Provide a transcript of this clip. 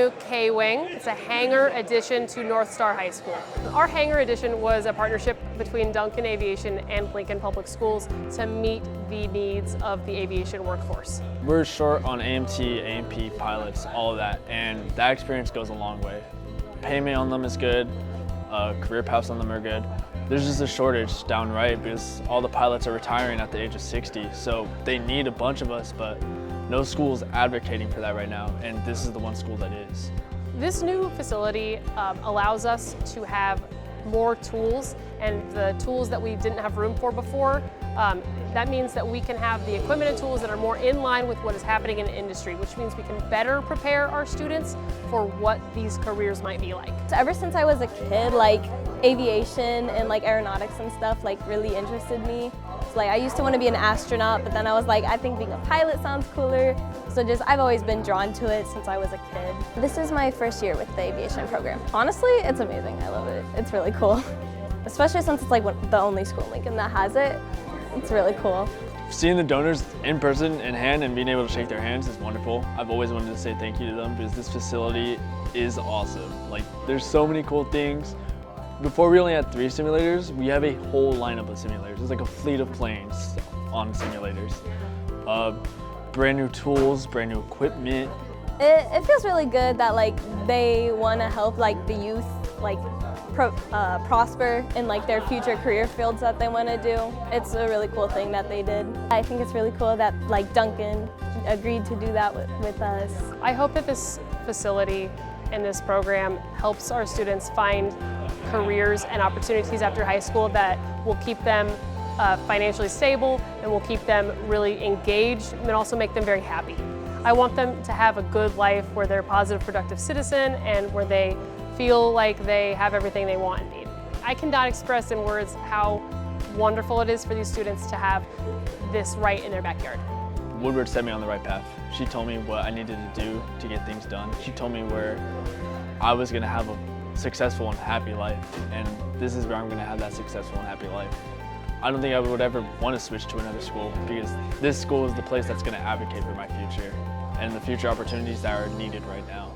new K-Wing. It's a hangar addition to North Star High School. Our hangar addition was a partnership between Duncan Aviation and Lincoln Public Schools to meet the needs of the aviation workforce. We're short on AMT, AMP pilots, all of that, and that experience goes a long way. Payment on them is good, career paths on them are good. There's just a shortage downright because all the pilots are retiring at the age of 60, so they need a bunch of us, but no school is advocating for that right now, and this is the one school that is. This new facility allows us to have more tools, and the tools that we didn't have room for before. That means that we can have the equipment and tools that are more in line with what is happening in the industry, which means we can better prepare our students for what these careers might be like. So ever since I was a kid, aviation and aeronautics and stuff really interested me. So I used to want to be an astronaut, but then I was I think being a pilot sounds cooler. So I've always been drawn to it since I was a kid. This is my first year with the aviation program. Honestly, it's amazing. I love it. It's really cool. Especially since it's the only school in Lincoln that has it. It's really cool. Seeing the donors in person, in hand, and being able to shake their hands is wonderful. I've always wanted to say thank you to them because this facility is awesome. There's so many cool things. Before we only had 3 simulators, we have a whole lineup of simulators. It's like a fleet of planes on simulators. Brand new tools, brand new equipment. It feels really good that they want to help the youth prosper in their future career fields that they want to do. It's a really cool thing that they did. I think it's really cool that Duncan agreed to do that with us. I hope that this facility and this program helps our students find careers and opportunities after high school that will keep them financially stable and will keep them really engaged and also make them very happy. I want them to have a good life where they're a positive, productive citizen and where they feel like they have everything they want and need. I cannot express in words how wonderful it is for these students to have this right in their backyard. Woodward set me on the right path. She told me what I needed to do to get things done. She told me where I was going to have a successful and happy life, and this is where I'm going to have that successful and happy life. I don't think I would ever want to switch to another school because this school is the place that's going to advocate for my future and the future opportunities that are needed right now.